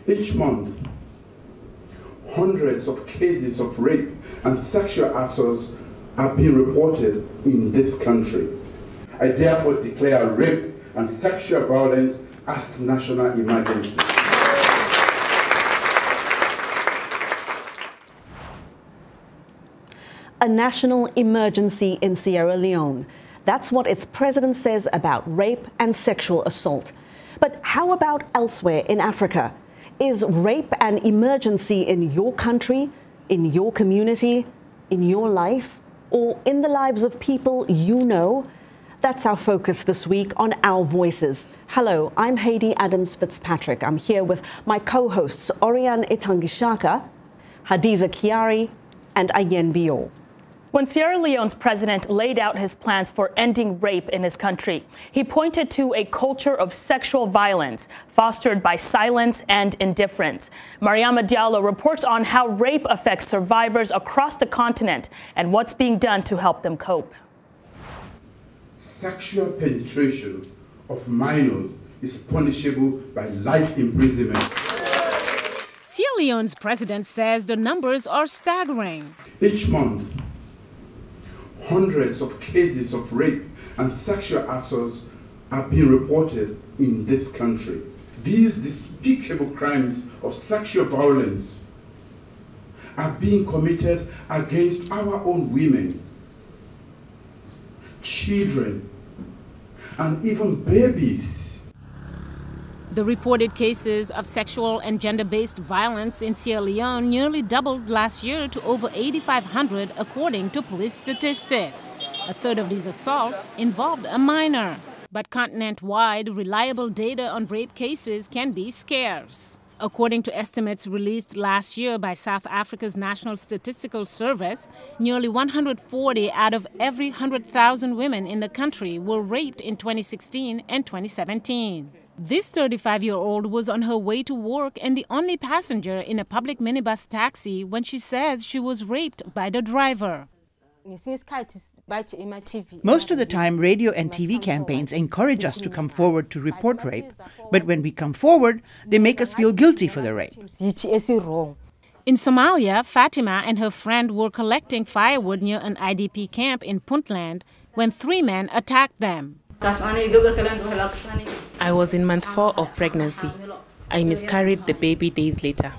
Each month, hundreds of cases of rape and sexual assaults are being reported in this country. I therefore declare rape and sexual violence as national emergency. A national emergency in Sierra Leone. That's what its president says about rape and sexual assault. But how about elsewhere in Africa? Is rape an emergency in your country, in your community, in your life, or in the lives of people you know? That's our focus this week on Our Voices. Hello, I'm Haiti Adams Fitzpatrick. I'm here with my co-hosts Oriane Itangishaka, Hadiza Kiari, and Ayen Bio. When Sierra Leone's president laid out his plans for ending rape in his country, he pointed to a culture of sexual violence fostered by silence and indifference. Mariama Diallo reports on how rape affects survivors across the continent and what's being done to help them cope. Sexual penetration of minors is punishable by life imprisonment. Sierra Leone's president says the numbers are staggering. Each month, hundreds of cases of rape and sexual assaults are being reported in this country. These despicable crimes of sexual violence are being committed against our own women, children, and even babies. The reported cases of sexual and gender-based violence in Sierra Leone nearly doubled last year to over 8,500, according to police statistics. A third of these assaults involved a minor. But continent-wide, reliable data on rape cases can be scarce. According to estimates released last year by South Africa's National Statistical Service, nearly 140 out of every 100,000 women in the country were raped in 2016 and 2017. This 35-year-old was on her way to work and the only passenger in a public minibus taxi when she says she was raped by the driver. Most of the time, radio and TV campaigns encourage us to come forward to report rape. But when we come forward, they make us feel guilty for the rape. In Somalia, Fatima and her friend were collecting firewood near an IDP camp in Puntland when 3 men attacked them. I was in month 4 of pregnancy. I miscarried the baby days later.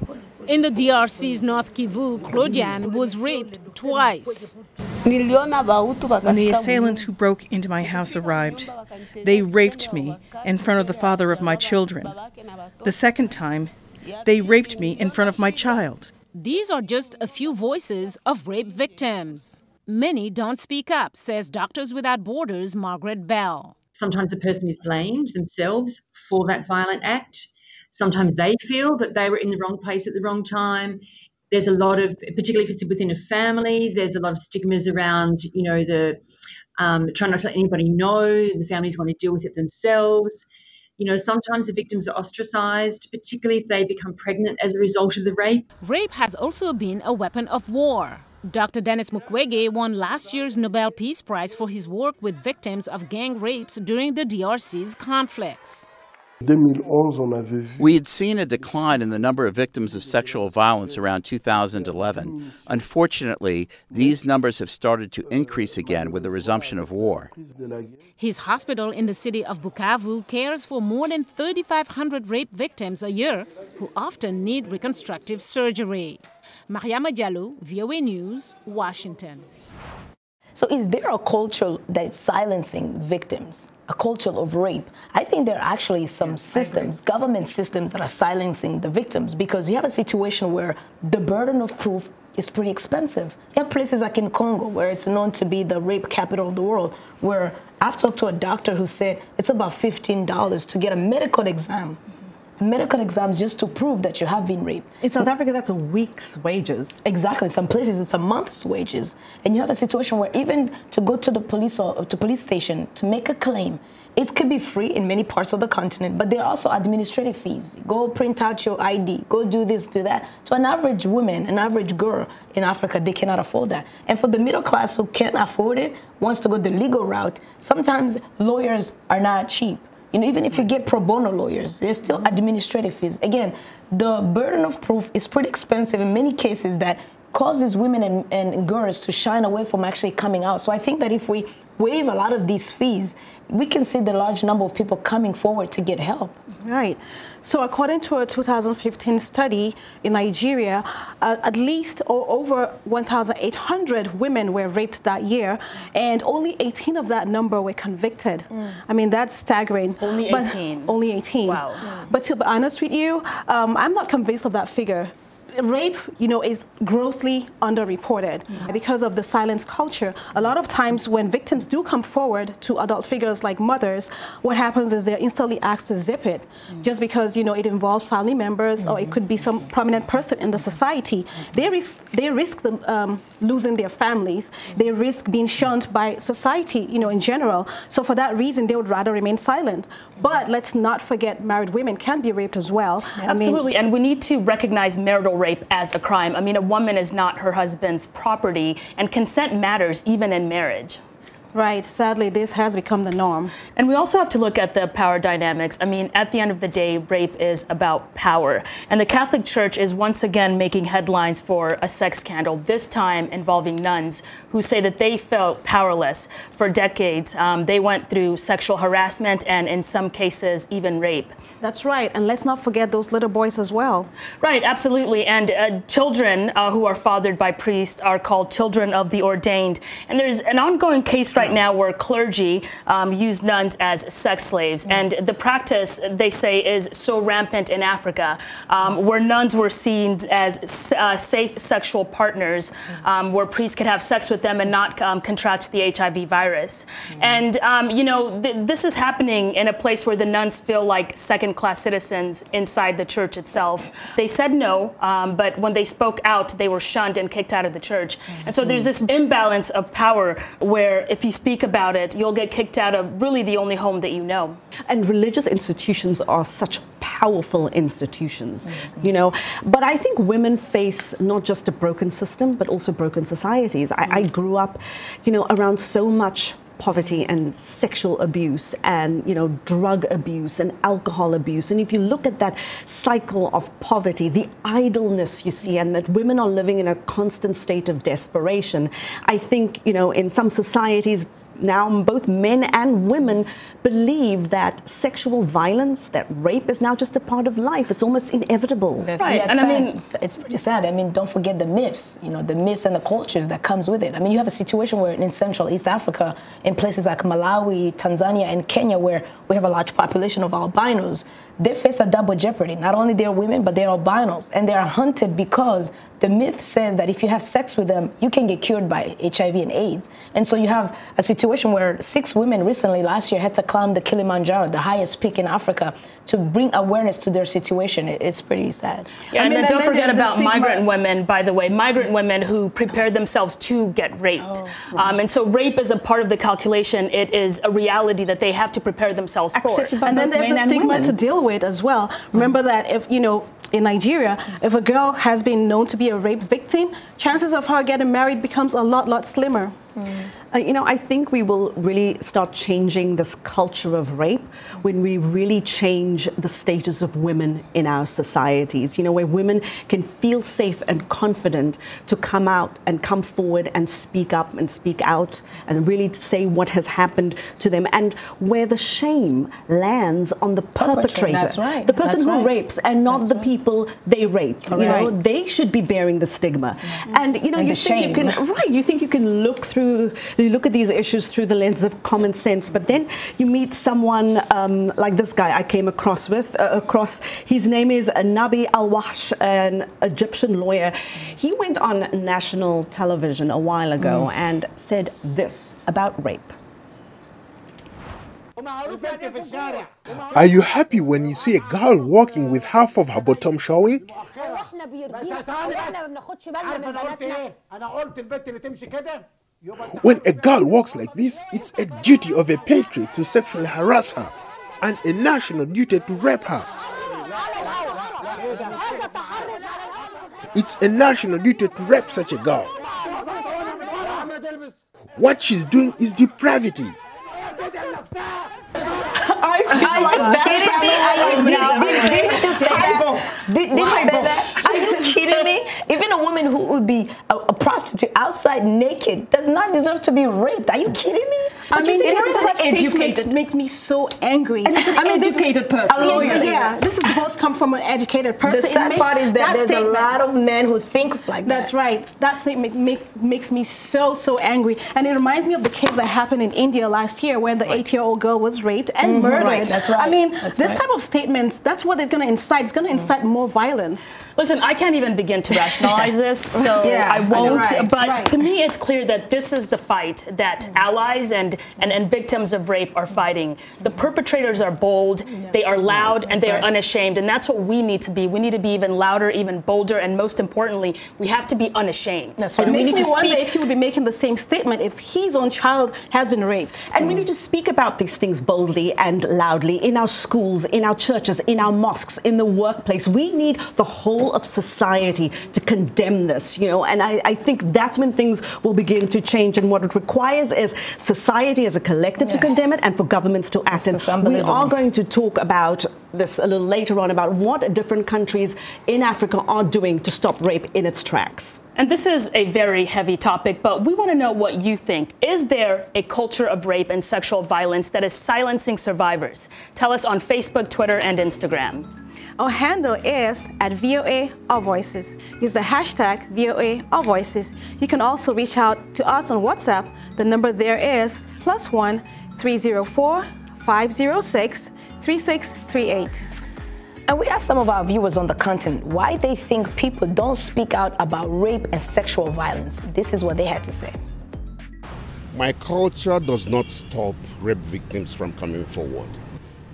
In the DRC's North Kivu, Claudiane was raped twice. When the assailants who broke into my house arrived, they raped me in front of the father of my children. The second time, they raped me in front of my child. These are just a few voices of rape victims. Many don't speak up, says Doctors Without Borders' Margaret Bell. Sometimes the person is blamed themselves for that violent act. Sometimes they feel that they were in the wrong place at the wrong time. There's a lot of, particularly if it's within a family, there's a lot of stigmas around, the trying not to let anybody know. The families want to deal with it themselves. Sometimes the victims are ostracized, particularly if they become pregnant as a result of the rape. Rape has also been a weapon of war. Dr. Denis Mukwege won last year's Nobel Peace Prize for his work with victims of gang rapes during the DRC's conflicts. We had seen a decline in the number of victims of sexual violence around 2011. Unfortunately, these numbers have started to increase again with the resumption of war. His hospital in the city of Bukavu cares for more than 3,500 rape victims a year who often need reconstructive surgery. Mariama Diallo, VOA News, Washington. So is there a culture that's silencing victims, a culture of rape? I think there are actually some systems, government systems, that are silencing the victims, because you have a situation where the burden of proof is pretty expensive. You have places like in Congo, where it's known to be the rape capital of the world, where I've talked to a doctor who said it's about $15 to get a medical exam. Medical exams just to prove that you have been raped. In South Africa, that's a week's wages. Exactly. Some places it's a month's wages. And you have a situation where even to go to the police or to police station to make a claim, it could be free in many parts of the continent, but there are also administrative fees. Go print out your ID, go do this, do that. To an average woman, an average girl in Africa, they cannot afford that. And for the middle class who can't afford it, wants to go the legal route, sometimes lawyers are not cheap. You know, even if you get pro bono lawyers, there's still administrative fees. Again, the burden of proof is pretty expensive in many cases that causes women and girls to shine away from actually coming out. So I think that if we waive a lot of these fees, we can see the large number of people coming forward to get help. Right. So according to a 2015 study in Nigeria, at least over 1,800 women were raped that year, and only 18 of that number were convicted. I mean, that's staggering. Only 18? Only 18. Wow. But to be honest with you, I'm not convinced of that figure. Rape, you know, is grossly underreported because of the silence culture. A lot of times when victims do come forward to adult figures like mothers, what happens is they're instantly asked to zip it just because, you know, it involves family members or it could be some prominent person in the society. They risk losing their families. They risk being shunned by society, you know, in general. So for that reason, they would rather remain silent. But let's not forget married women can be raped as well. Absolutely, and we need to recognize marital rape as a crime. I mean, a woman is not her husband's property, and consent matters even in marriage. Right. Sadly, this has become the norm. And we also have to look at the power dynamics. I mean, at the end of the day, rape is about power. And the Catholic Church is once again making headlines for a sex scandal, this time involving nuns who say that they felt powerless for decades. They went through sexual harassment and, in some cases, even rape. That's right. And let's not forget those little boys as well. Right, absolutely. And children who are fathered by priests are called children of the ordained. And there's an ongoing case right now where clergy use nuns as sex slaves. And the practice, they say, is so rampant in Africa, where nuns were seen as safe sexual partners, where priests could have sex with them and not contract the HIV virus. And, you know, this is happening in a place where the nuns feel like second-class citizens inside the church itself. They said no, but when they spoke out, they were shunned and kicked out of the church. And so there's this imbalance of power where if you speak about it, you'll get kicked out of really the only home that you know. And religious institutions are such powerful institutions, you know. But I think women face not just a broken system, but also broken societies. I grew up, you know, around so much poverty and sexual abuse and, you know, drug abuse and alcohol abuse. And if you look at that cycle of poverty, the idleness you see, and that women are living in a constant state of desperation, I think, you know, in some societies now both men and women believe that sexual violence, that rape is now just a part of life. It's almost inevitable. Right. Yeah, and I mean, it's pretty sad. I mean, don't forget the myths, you know, the myths and the cultures that comes with it. I mean, you have a situation where in Central East Africa, in places like Malawi, Tanzania, and Kenya, where we have a large population of albinos, they face a double jeopardy. Not only they're women, but they're albinos, and they are hunted because the myth says that if you have sex with them, you can get cured by HIV and AIDS. And so you have a situation where 6 women recently last year had to climb the Kilimanjaro, the highest peak in Africa, to bring awareness to their situation. It's pretty sad. Yeah, and then don't forget about migrant women, by the way, migrant women who prepare themselves to get raped. And so rape is a part of the calculation. It is a reality that they have to prepare themselves for. And then there's a stigma to deal with as well. Remember that if, you know, in Nigeria, if a girl has been known to be a rape victim, chances of her getting married becomes a lot slimmer. You know, I think we will really start changing this culture of rape when we really change the status of women in our societies, you know, where women can feel safe and confident to come out and come forward and speak up and speak out and really say what has happened to them, and where the shame lands on the perpetrator. That's right. The person who rapes and not the people they rape. You know, they should be bearing the stigma. And, you know, you think you can, you think you can look at these issues through the lens of common sense, but then you meet someone like this guy I came across. His name is Nabi Al-Wahsh, an Egyptian lawyer. He went on national television a while ago and said this about rape. Are you happy when you see a girl walking with half of her bottom showing? When a girl walks like this, it's a duty of a patriot to sexually harass her and a national duty to rape her. It's a national duty to rape such a girl. What she's doing is depravity. I feel like that. Did you just say that? Did you say that? Are you kidding me? Even a woman who would be a prostitute outside naked does not deserve to be raped. Are you kidding me? I mean, this is educated. Makes me so angry. And it's an educated person. Yeah, this is supposed to come from an educated person. The sad part is that there's a lot of men who thinks like that. That's right. That statement makes me so angry. And it reminds me of the case that happened in India last year where the 8-year-old girl was raped and murdered. Right. That's right. I mean, this type of statements, that's what it's going to incite. It's going to incite more violence. Listen, I can't even begin to rationalize this, so I won't. But to me, it's clear that this is the fight that allies and victims of rape are fighting. The perpetrators are bold, they are loud, and they are unashamed. And that's what we need to be. We need to be even louder, even bolder, and most importantly, we have to be unashamed. That's right. It makes me wonder if he would be making the same statement if his own child has been raped. And we need to speak about these things boldly and loudly in our schools, in our churches, in our mosques, in the workplace. We need the whole of society to condemn this, you know, and I think that's when things will begin to change. And what it requires is society as a collective to condemn it and for governments to act. And we are going to talk about this a little later on about what different countries in Africa are doing to stop rape in its tracks. And this is a very heavy topic, but we want to know what you think. Is there a culture of rape and sexual violence that is silencing survivors? Tell us on Facebook, Twitter, and Instagram. Our handle is @VOA Our Voices. Use the hashtag VOA Our Voices. You can also reach out to us on WhatsApp. The number there is +1 304 506 3638. And we asked some of our viewers on the continent why they think people don't speak out about rape and sexual violence. This is what they had to say. My culture does not stop rape victims from coming forward,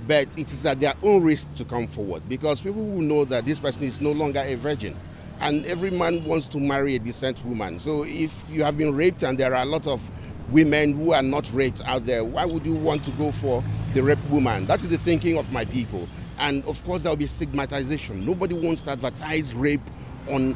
but it is at their own risk to come forward because people will know that this person is no longer a virgin. And every man wants to marry a decent woman. So if you have been raped and there are a lot of women who are not raped out there, why would you want to go for the raped woman? That is the thinking of my people. And of course, there will be stigmatization. Nobody wants to advertise rape on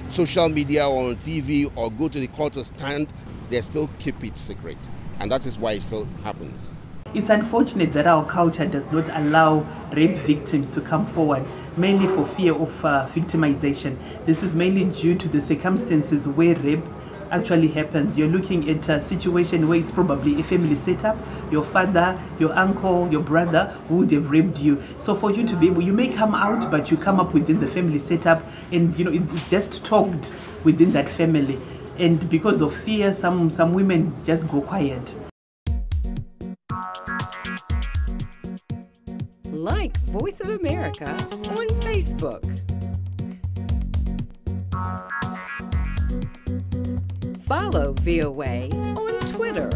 social media or on TV or go to the court to stand. They still keep it secret. And that is why it still happens. It's unfortunate that our culture does not allow rape victims to come forward, mainly for fear of victimization. This is mainly due to the circumstances where rape actually happens. You're looking at a situation where it's probably a family setup. Your father, your uncle, your brother would have raped you. So for you to be able, you may come out, but you come up within the family setup, and you know it's just talked within that family. And because of fear, some women just go quiet. Like Voice of America on Facebook. Follow VOA on Twitter.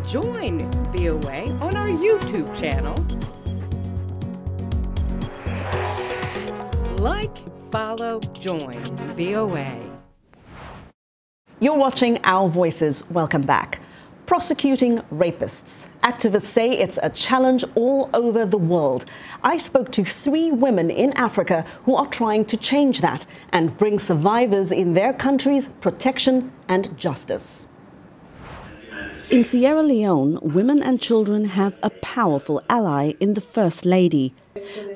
Join VOA on our YouTube channel. Like, follow, join VOA. You're watching Our Voices. Welcome back. Prosecuting rapists. Activists say it's a challenge all over the world. I spoke to 3 women in Africa who are trying to change that and bring survivors in their countries protection and justice. In Sierra Leone, women and children have a powerful ally in the First Lady.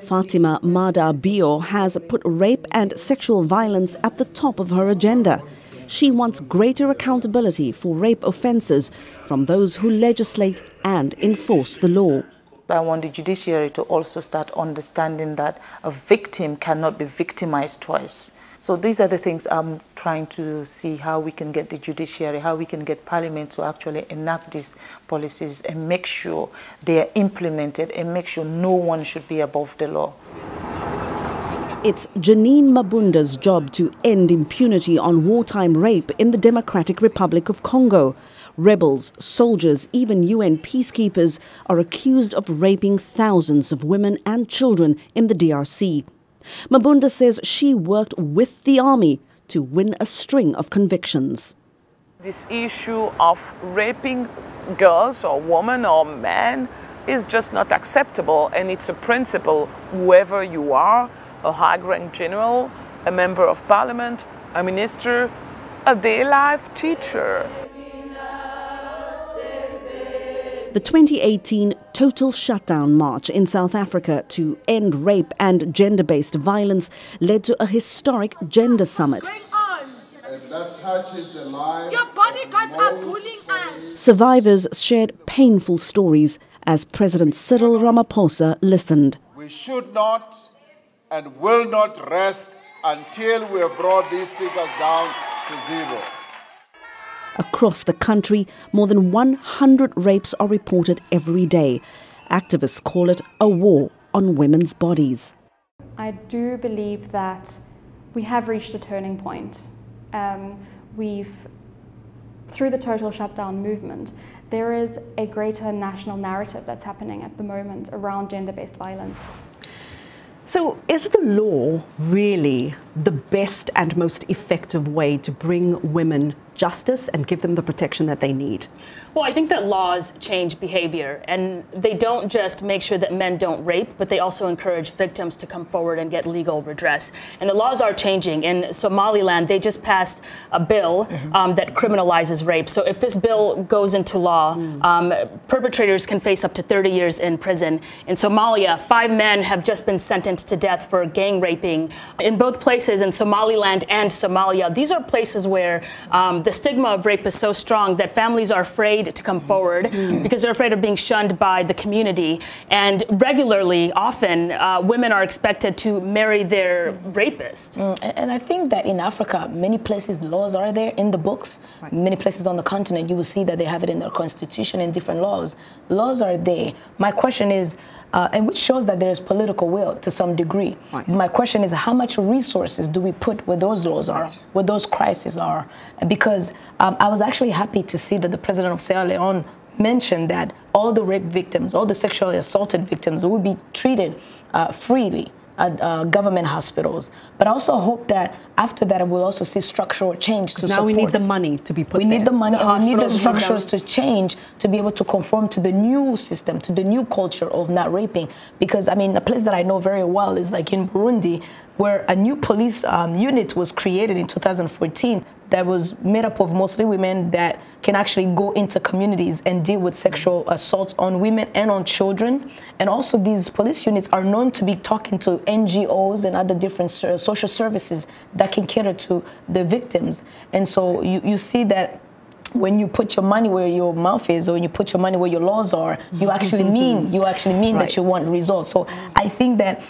Fatima Mada Bio has put rape and sexual violence at the top of her agenda. She wants greater accountability for rape offences from those who legislate and enforce the law. I want the judiciary to also start understanding that a victim cannot be victimized twice. So these are the things I'm trying to see how we can get the judiciary, how we can get Parliament to actually enact these policies and make sure they are implemented and make sure no one should be above the law. It's Janine Mabunda's job to end impunity on wartime rape in the Democratic Republic of Congo. Rebels, soldiers, even UN peacekeepers are accused of raping thousands of women and children in the DRC. Mabunda says she worked with the army to win a string of convictions. This issue of raping girls or women or men is just not acceptable, and it's a principle, whoever you are, a high-rank general, a member of parliament, a minister, a day-life teacher. The 2018 total shutdown march in South Africa to end rape and gender-based violence led to a historic gender summit. And that touches the lives. Your bodyguards are bullying us. Survivors shared painful stories as President Cyril Ramaphosa listened. We should not and will not rest until we have brought these figures down to zero. Across the country, more than 100 rapes are reported every day. Activists call it a war on women's bodies. I do believe that we have reached a turning point. Through the total shutdown movement, there is a greater national narrative that's happening at the moment around gender-based violence. So is the law really the best and most effective way to bring women justice and give them the protection that they need? Well, I think that laws change behavior, and they don't just make sure that men don't rape, but they also encourage victims to come forward and get legal redress. And the laws are changing. In Somaliland, they just passed a bill that criminalizes rape. So if this bill goes into law, perpetrators can face up to 30 years in prison. In Somalia, 5 men have just been sentenced to death for gang raping. In both places, in Somaliland and Somalia, these are places where the stigma of rape is so strong that families are afraid to come forward because they're afraid of being shunned by the community. And regularly, often, women are expected to marry their rapist. And I think that in Africa, many places laws are there in the books. Right. Many places on the continent, you will see that they have it in their constitution and different laws. Laws are there. My question is, and which shows that there is political will to some degree. Right. My question is, how much resources do we put where those laws are, where those crises are? Because I was actually happy to see that the president of Sierra Leone mentioned that all the rape victims, all the sexually assaulted victims will be treated freely at government hospitals. But I also hope that after that we'll also see structural change to support. Now we need the money to be put there. We need the money and we need the structures to change to be able to conform to the new system, to the new culture of not raping. Because, I mean, a place that I know very well is like in Burundi, where a new police unit was created in 2014 that was made up of mostly women that can actually go into communities and deal with sexual assaults on women and on children. And also these police units are known to be talking to NGOs and other different social services that can cater to the victims. And so you see that when you put your money where your mouth is, or when you put your money where your laws are, you actually mean right. That you want results. So I think that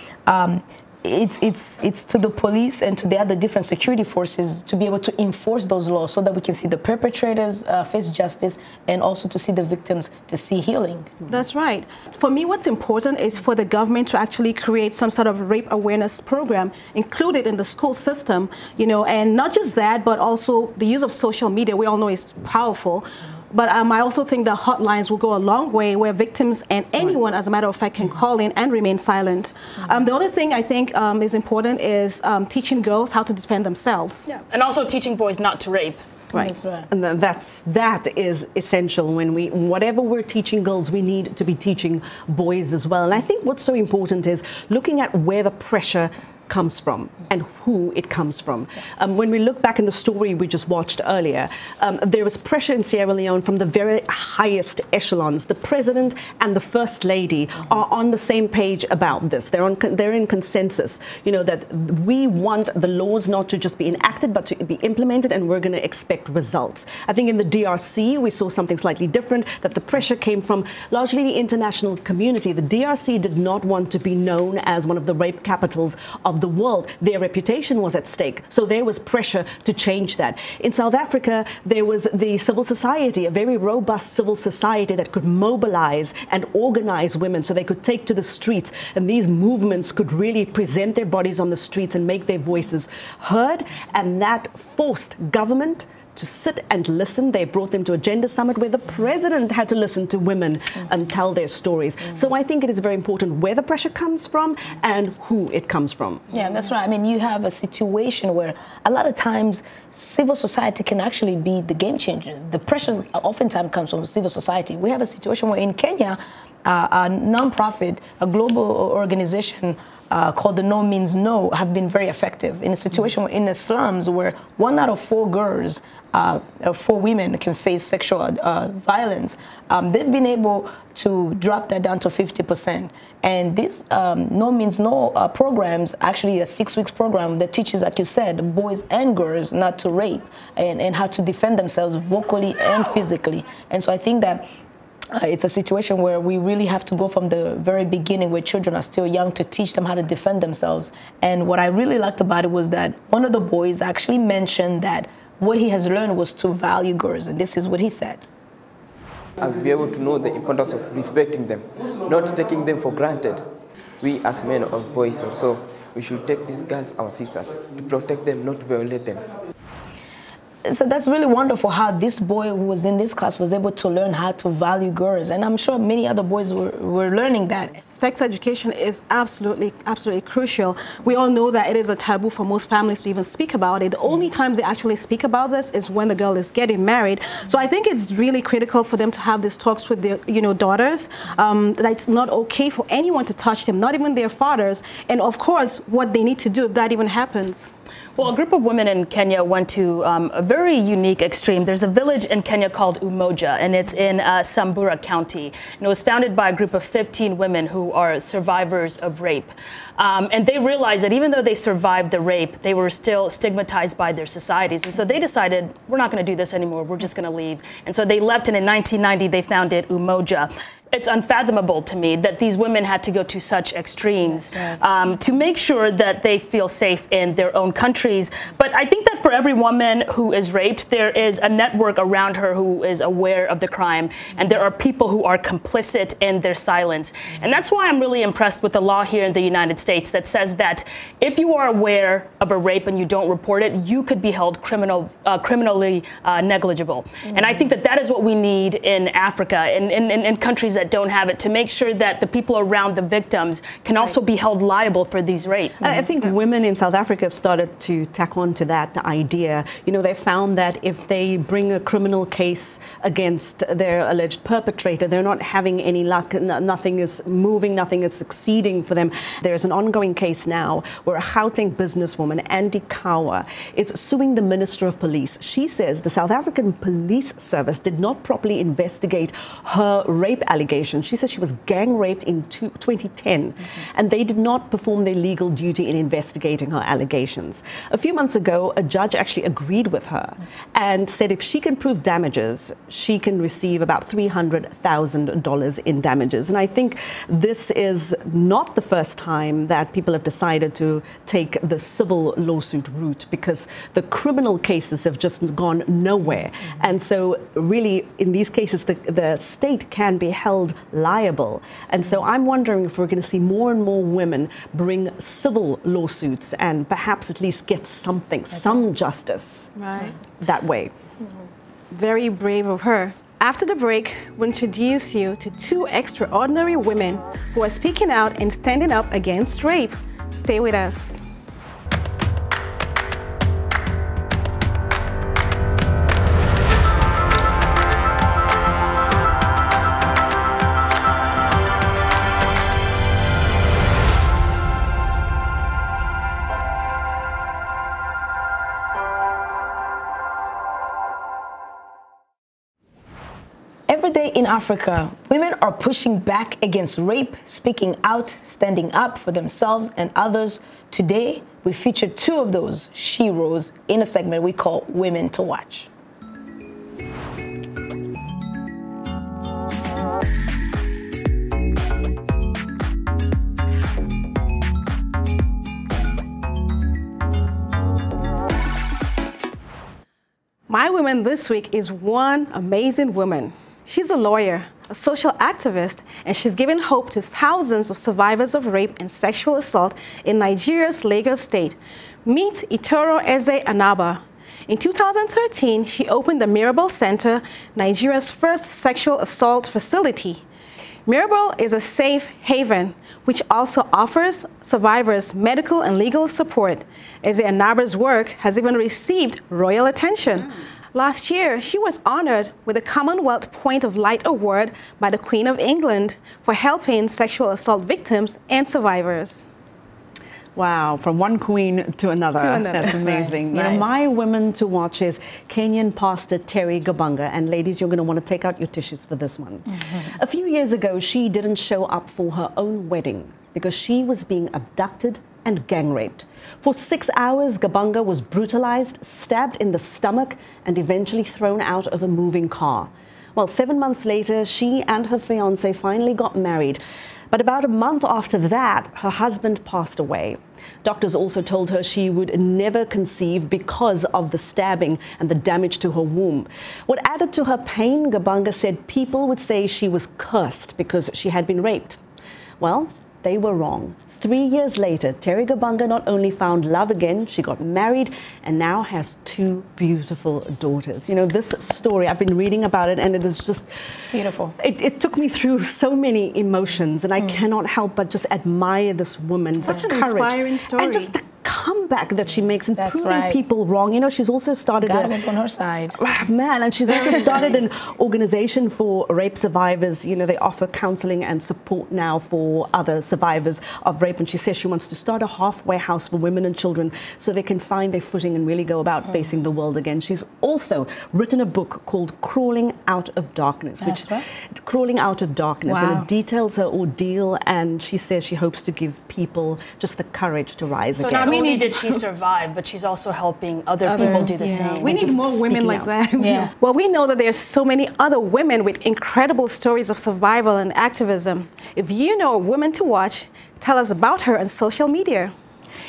it's to the police and to the other different security forces to be able to enforce those laws so that we can see the perpetrators face justice and also to see the victims to see healing. That's right. For me, what's important is for the government to actually create some sort of rape awareness program included in the school system, you know, and not just that, but also the use of social media. We all know is powerful. But I also think the hotlines will go a long way where victims and anyone, as a matter of fact, can call in and remain silent. The other thing I think is important is teaching girls how to defend themselves. Yeah. And also teaching boys not to rape. Right. And that is essential. When whatever we're teaching girls, we need to be teaching boys as well. And I think what's so important is looking at where the pressure comes from and who it comes from. When we look back in the story we just watched earlier, there was pressure in Sierra Leone from the very highest echelons. The president and the first lady are on the same page about this. They're in consensus, you know, that we want the laws not to just be enacted but to be implemented, and we're going to expect results. I think in the DRC we saw something slightly different, that the pressure came from largely the international community. The DRC did not want to be known as one of the rape capitals of the world. Their reputation was at stake. So there was pressure to change that. In South Africa, there was the civil society, a very robust civil society that could mobilize and organize women so they could take to the streets. And these movements could really present their bodies on the streets and make their voices heard. And that forced government to sit and listen. They brought them to a gender summit where the president had to listen to women and tell their stories. So I think it is very important where the pressure comes from and who it comes from. Yeah, that's right. I mean, you have a situation where a lot of times civil society can actually be the game changers. The pressures oftentimes comes from civil society. We have a situation where in Kenya, a nonprofit, a global organization called the No Means No have been very effective in a situation in the slums where 1 out of 4 girls, 4 women can face sexual violence. They've been able to drop that down to 50%. And this No Means No programs, actually a 6-week program that teaches, like you said, boys and girls not to rape and how to defend themselves vocally and physically. And so I think that it's a situation where we really have to go from the very beginning where children are still young to teach them how to defend themselves. And what I really liked about it was that one of the boys actually mentioned that what he has learned was to value girls. And this is what he said. I'll be able to know the importance of respecting them, not taking them for granted. We as men or boys also, we should take these girls, our sisters, to protect them, not to violate them. So that's really wonderful how this boy who was in this class was able to learn how to value girls. And I'm sure many other boys were learning that. Sex education is absolutely crucial. We all know that it is a taboo for most families to even speak about it. The only times they actually speak about this is when the girl is getting married. So I think it's really critical for them to have these talks with their daughters. That it's not okay for anyone to touch them, not even their fathers. And of course, what they need to do if that even happens. Well, a group of women in Kenya went to a very unique extreme. There's a village in Kenya called Umoja, and it's in Samburu County. And it was founded by a group of 15 women who are survivors of rape. And they realized that even though they survived the rape, they were still stigmatized by their societies. And so they decided, we're not going to do this anymore. We're just going to leave. And so they left, and in 1990, they founded Umoja. It's unfathomable to me that these women had to go to such extremes to make sure that they feel safe in their own countries. But I think that for every woman who is raped, there is a network around her who is aware of the crime. And there are people who are complicit in their silence. And that's why I'm really impressed with the law here in the United States that says that if you are aware of a rape and you don't report it, you could be held criminally negligible. And I think that that is what we need in Africa, in countries that don't have it, to make sure that the people around the victims can also be held liable for these rapes. I think women in South Africa have started to tack on to that idea. They found that if they bring a criminal case against their alleged perpetrator, they're not having any luck. Nothing is moving, nothing is succeeding for them. There's an ongoing case now where a Gauteng businesswoman, Andy Kawa, is suing the Minister of Police. She says the South African Police Service did not properly investigate her rape allegations. She said she was gang raped in 2010, and they did not perform their legal duty in investigating her allegations. A few months ago, a judge actually agreed with her and said if she can prove damages, she can receive about $300,000 in damages. And I think this is not the first time that people have decided to take the civil lawsuit route, because the criminal cases have just gone nowhere. And so really, in these cases, the state can be held liable. And so I'm wondering if we're going to see more and more women bring civil lawsuits and perhaps at least get something, some justice that way. Very brave of her. After the break, we'll introduce you to 2 extraordinary women who are speaking out and standing up against rape. Stay with us. Every day in Africa, women are pushing back against rape, speaking out, standing up for themselves and others. Today, we feature 2 of those sheroes in a segment we call Women to Watch. My woman this week is one amazing woman. She's a lawyer, a social activist, and she's given hope to thousands of survivors of rape and sexual assault in Nigeria's Lagos state. Meet Itoro Eze Anaba. In 2013, she opened the Mirabel Center, Nigeria's first sexual assault facility. Mirabel is a safe haven, which also offers survivors medical and legal support. Eze Anaba's work has even received royal attention. Last year, she was honored with the Commonwealth Point of Light Award by the Queen of England for helping sexual assault victims and survivors. Wow, from one queen to another. That's amazing. Right. You know, my woman to watch is Kenyan pastor Terry Gabunga. And ladies, you're going to want to take out your tissues for this one. A few years ago, she didn't show up for her own wedding because she was being abducted and gang raped. For 6 hours, Gabunga was brutalized, stabbed in the stomach, and eventually thrown out of a moving car. Well, 7 months later, she and her fiancé finally got married. But about a month after that, her husband passed away. Doctors also told her she would never conceive because of the stabbing and the damage to her womb. What added to her pain, Gabunga said people would say she was cursed because she had been raped. Well, they were wrong. 3 years later, Terry Gabunga not only found love again, she got married and now has 2 beautiful daughters. You know, this story, I've been reading about it and it is just beautiful. It took me through so many emotions and I cannot help but just admire this woman. Such the an courage inspiring story. and just the comeback that she makes and proving right. people wrong. You know, she's also started God was on her side. Man, and she's also started an organization for rape survivors. You know, they offer counseling and support now for other survivors of rape. And she says she wants to start a halfway house for women and children so they can find their footing and really go about facing the world again. She's also written a book called Crawling Out of Darkness, Crawling Out of Darkness, and it details her ordeal. And she says she hopes to give people just the courage to rise again. Not only did she survive, but she's also helping other people do the same. We need more women like that. Yeah. Well, we know that there's so many other women with incredible stories of survival and activism. If you know a woman to watch, tell us about her on social media.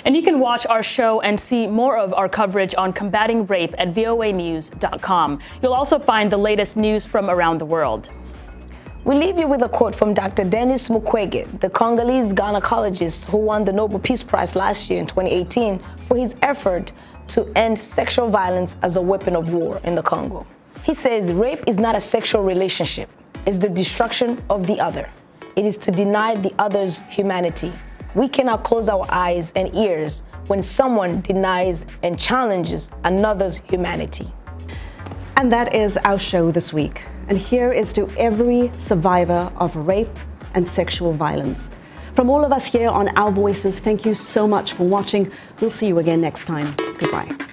And you can watch our show and see more of our coverage on combating rape at voanews.com. You'll also find the latest news from around the world. We leave you with a quote from Dr. Denis Mukwege, the Congolese gynecologist who won the Nobel Peace Prize last year in 2018 for his effort to end sexual violence as a weapon of war in the Congo. He says rape is not a sexual relationship. It's the destruction of the other. It is to deny the other's humanity. We cannot close our eyes and ears when someone denies and challenges another's humanity. And that is our show this week. And here is to every survivor of rape and sexual violence. From all of us here on Our Voices, thank you so much for watching. We'll see you again next time. Goodbye.